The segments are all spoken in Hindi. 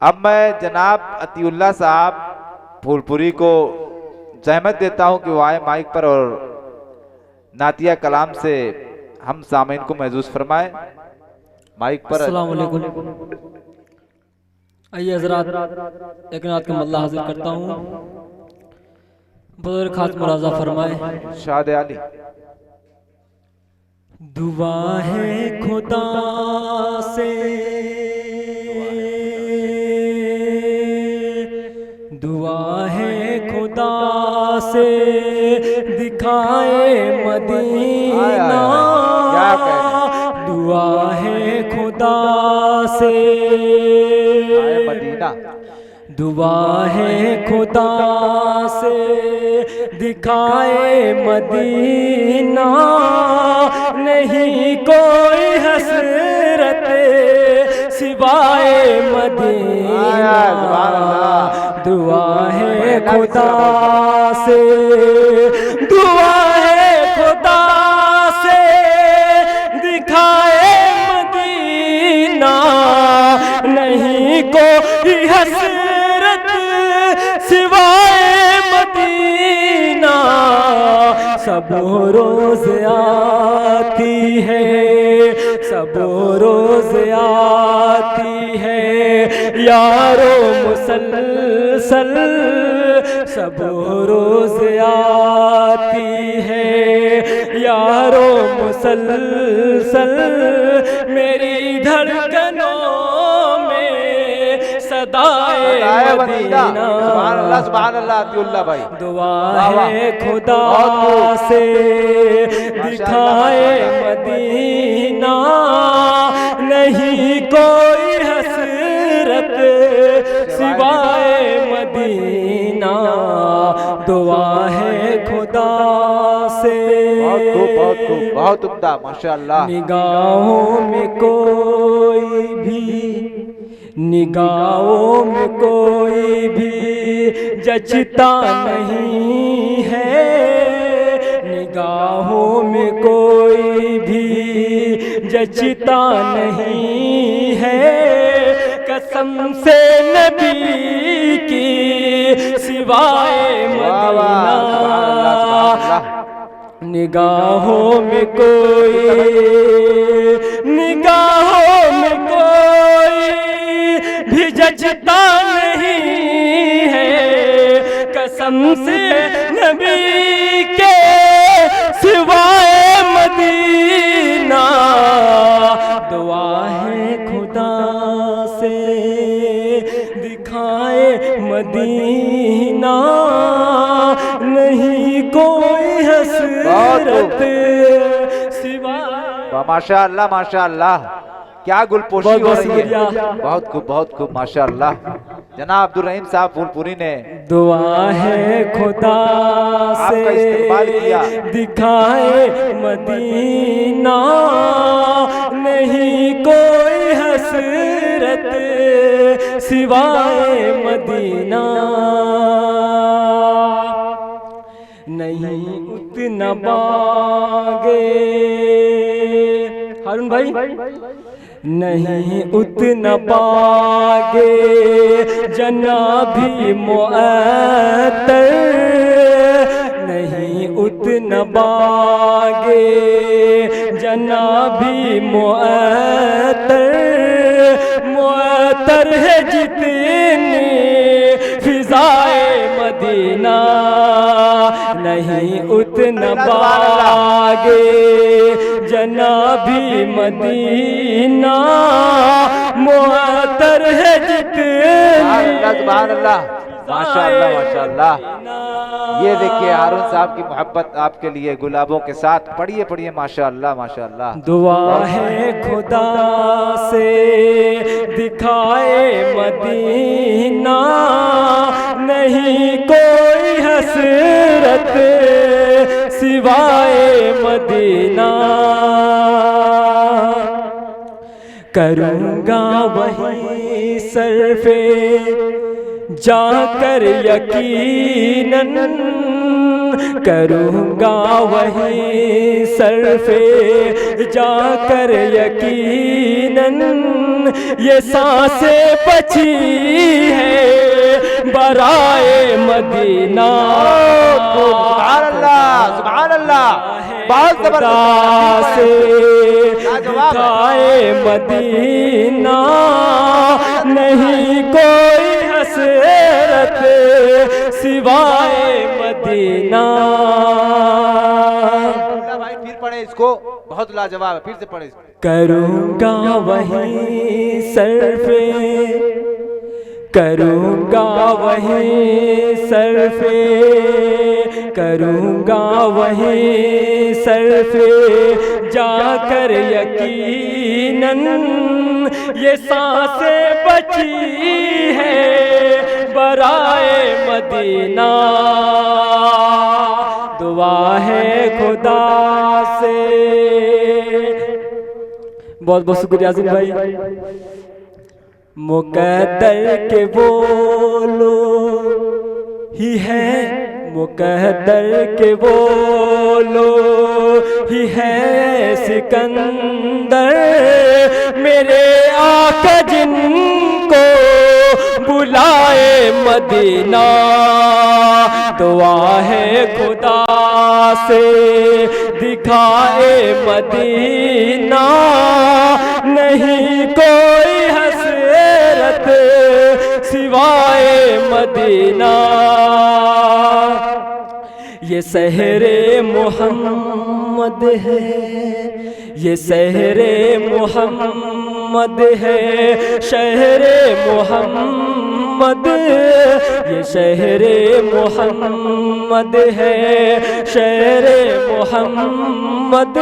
अब मैं जनाब अतीउल्लाह साहब फूलपुरी को जहमत देता हूं कि वो आए माइक पर और नातिया कलाम से हम सामीन को महसूस फरमाए। माइक पर। अस्सलाम वालेकुम। आइए हज़रात एक नात का मल्ला हाजिर करता हूँ। बुज़ुर्ग खास मुराजा फरमाए। शाद आली। दुआ है खुदा से, दुआ है खुदा से दिखाए मदीना। दुआ है खुदा से, मदीना। दुआ है खुदा से दिखाए मदीना। नहीं कोई हसरत सिवाय मदीना। दुआ है खुदा से, दुआ है खुदा से दिखाए मदीना। नहीं कोई हसरत सिवाय मदीना। सब रोज आती है, सब रोज आती है यारो मुसलसल। सब रोज आती है यारो मुसलसल। मेरी धड़कनों में सदाए मदीना। सुभान अल्लाह अतीउल्लाह भाई। दुआ है खुदा से दिखाए मदीना। नहीं कोई हसरत सिवाय मदीना। दुआ है खुदा से। बहुत खूब, बहुत उम्दा, माशाअल्लाह। निगाहों में कोई भी, निगाहों में कोई भी जचता नहीं है। निगाहों में कोई भी जचता नहीं है। कसम से नबी की सिवाय मदीना। निगाहों में कोई, निगाहों में कोई भी जचता नहीं है। कसम से नबी के सिवाय मदीना। दुआ है खुदा से दिखाए मदीना। नहीं कोई हसरत सिवाय। माशाअल्लाह माशाअल्लाह, क्या गुलपोशी हो रही है। बहुत खूब, बहुत खूब, माशाअल्लाह। जनाब अब्दुल रहीम साहब फूलपुरी ने दुआ है खुदा से दिखाए मदीना। नहीं कोई हसरत सिवाय मदीना। नहीं उतना बागे हारून भाई, नहीं उतना पागे जनाबी मुअत्तर। नहीं उतना बागे जनाबी मुअत्तर। मुअत्तर है जितनी फिजाए मदीना। नहीं उतना बागे जनाबी मदीना। मुअत्तर है जितनी। माशाअल्लाह माशाअल्लाह। ये देखिए हारून साहब की मोहब्बत आपके लिए गुलाबों के साथ। पढ़िए पढ़िए, माशाअल्लाह माशाअल्लाह। दुआ है खुदा से दिखाए मदीना। नहीं कोई हसरत सिवाय मदीना। करूँगा वही सरफे जाकर यकीनन। करूँगा वहीं सरफे जाकर यकीनन, ये सांसें बची है बराए मदीना। सुभान अल्लाह, सुभान अल्लाह, बहुत जबरदस्त दिखाए मदीना, नहीं कोई हसरत सिवाय मदीना। भाई फिर पढ़े इसको, बहुत लाजवाब है, फिर से पढ़े इसको। करूँगा वहीं सरफे, करूँगा वहीं सरफे, करूँगा वहीं सरफे जाकर यकीनन, ये सांसें बची है बराए मदीना। दुआ है खुदा से। बहुत बहुत शुक्रिया आज़िम भाई। मुक़द्दर के बोलो ही है, मुक़द्दर के बोलो ही है सिकंदर, मेरे आका जिनको बुलाए मदीना। दुआ है खुदा से दिखाए मदीना, नहीं कोई हसरत सिवाय मदीना। ये शहरे मोहम्मद है, ये शहरे मोहम्मद है, शहरे मोहम्मद, ये शहरे मोहम्मद है, शहरे मोहम्मद।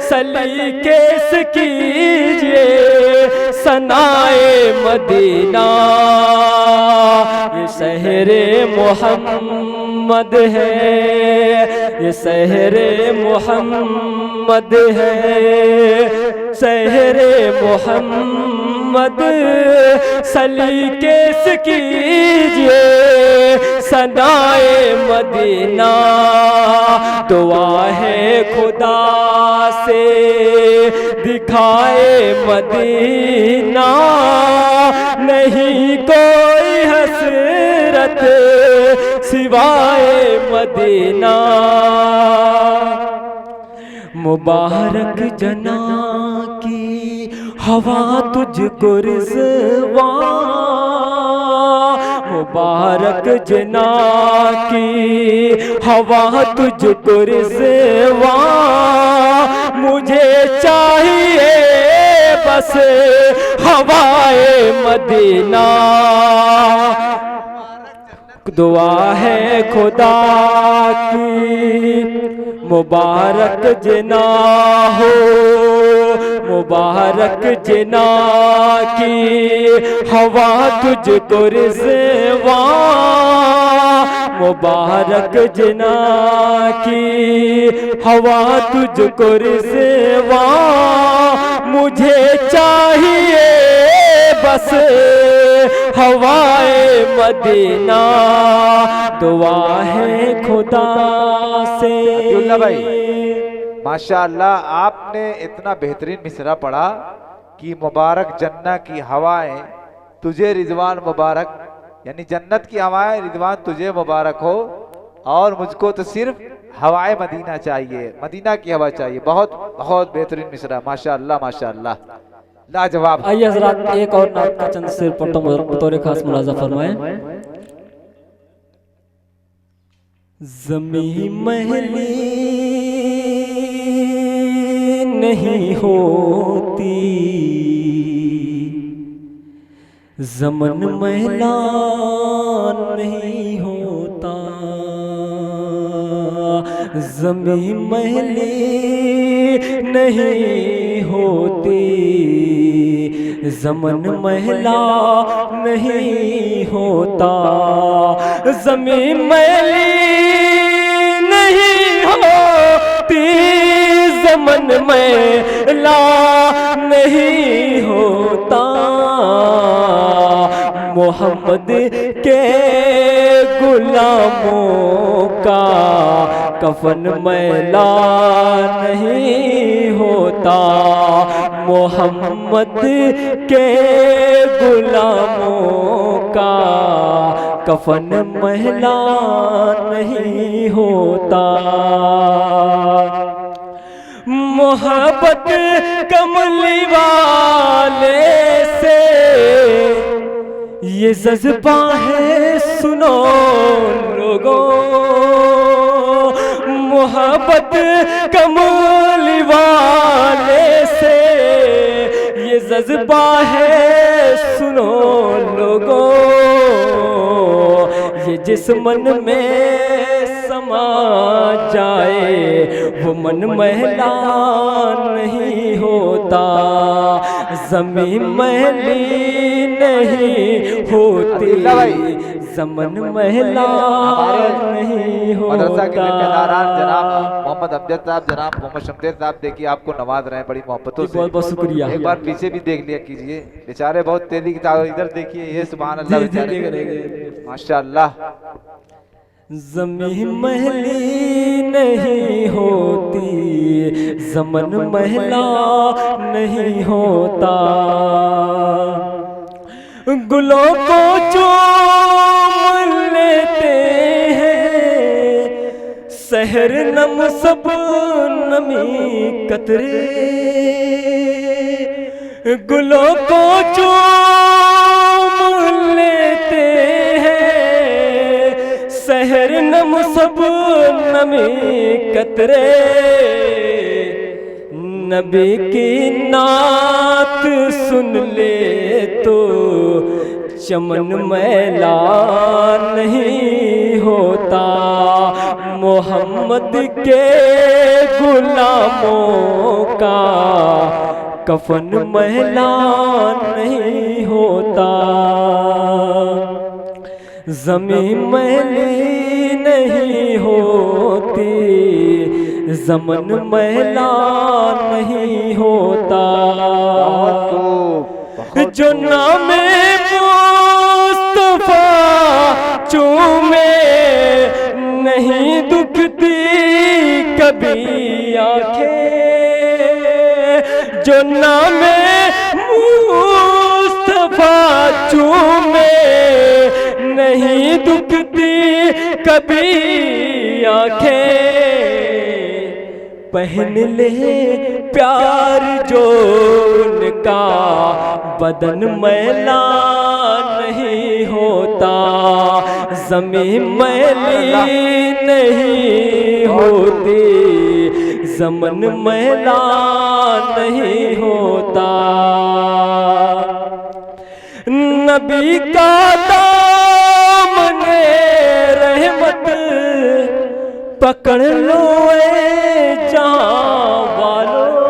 सलीके से कीजिए सनाए मदीना, ये शहरे मोहम्मद है, ये शहरे मोहम्मद है, शहरे मोहम्मद। सलीके से कीजिए सनाए मदीना। दुआ है खुदा से दिखाए मदीना, नहीं कोई हसरत सिवाय मदीना। मुबारक जना की हवा तुझको रिज़वा, मुबारक जना की हवा तुझको रिज़वा। मुझे चाहिए बस हवाए मदीना। दुआ है खुदा की मुबारक जना हो, मुबारक जना की हवा तुझको रिज़वा। मुबारक जना की हवा तुझको रिज़वा। मुझे चाहिए बस हवाए मदीना। दुआ है खुदा से। अब्दुल्ला भाई माशाअल्लाह, आपने इतना बेहतरीन मिसरा पढ़ा कि मुबारक जन्नत की हवाएं तुझे रिजवान मुबारक, यानी जन्नत की हवाएं रिजवान तुझे मुबारक हो, और मुझको तो सिर्फ हवाए मदीना चाहिए, मदीना की हवा चाहिए। बहुत बहुत बेहतरीन मिसरा, माशाअल्लाह माशाअल्लाह, लाजवाब। आइए हज़रात एक और नात का चंद शेर पढ़ता हूं, बतौर खास मुलाजा फरमाएं। ज़मीं महली नहीं होती, ज़मन महला नहीं होता। ज़मीं महली नहीं होती, ज़मन महला नहीं होता। ज़मीं महली नहीं होती, ज़मन महला नहीं होता। मोहम्मद के गुलामों का कफन मैला नहीं होता, मोहम्मद के गुलामों का कफन मैला नहीं होता। मोहब्बत कमली वाले से ये जज्बा है सुनो लोगों, मोहब्बत कमली वाले से ये जज्बा है सुनो लोगों, ये जिस मन में समा जाए वो मन महला नहीं होता, ज़मीं महली नहीं होती, ज़मन महला नहीं होता। मदरसा के जिम्मेदारान जनाब मोहम्मद अमजद साहब, जनाब मोहम्मद शमशेर साहब देखिए आपको नवाज रहे हैं बड़ी मोहब्बतों से। बहुत बहुत शुक्रिया। एक बार पीछे भी देख लिया कीजिए, बेचारे बहुत तेजी की ताकत, इधर देखिए, ये सुभान अल्लाह बेचारे माशाअल्लाह। ज़मीं महली नहीं होती, ज़मन महला नहीं होता, गुलों को चूम लेते हैं सहर नम सब नमी कतरे, गुलों को चूम लेते सहर नम सब नमी कतरे, नबी की नात सुन ले तो चमन मैला नहीं होता, मोहम्मद के गुलामों का कफन मैला नहीं होता, ज़मीं मैली नहीं होती, ज़मन मैला नहीं होता, जो नामे मुस्तफा चूमे नहीं दुखती कभी आंखें, जो नामे मुस्तफा चूमे नहीं दुखती कभी आंखें, पहन ले प्यार जो उनका बदन मैला नहीं होता, ज़मीं मैली नहीं होती, ज़मन मैला नहीं होता, नबी का दामने रहमत पकड़ लो जहां वालों,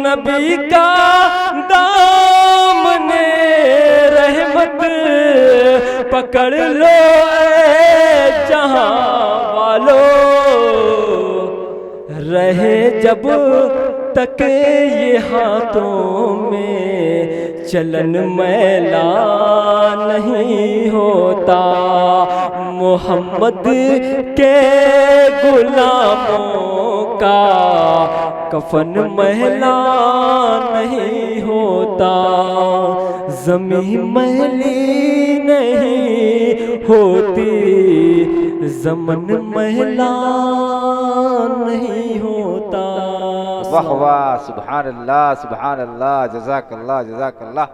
नबी का दामने रहमत पकड़ लो जहां वालों, रहे जब तक ये हाथों में चलन मैला नहीं होता, मोहम्मद के गुलामों का कफन मैला नहीं होता, ज़मीं मैली नहीं होती, ज़मन मैला नहीं होता। वाह वाह, सुभान अल्लाह, सुभान अल्लाह, जज़ाकल्लाह, जज़ाकल्लाह।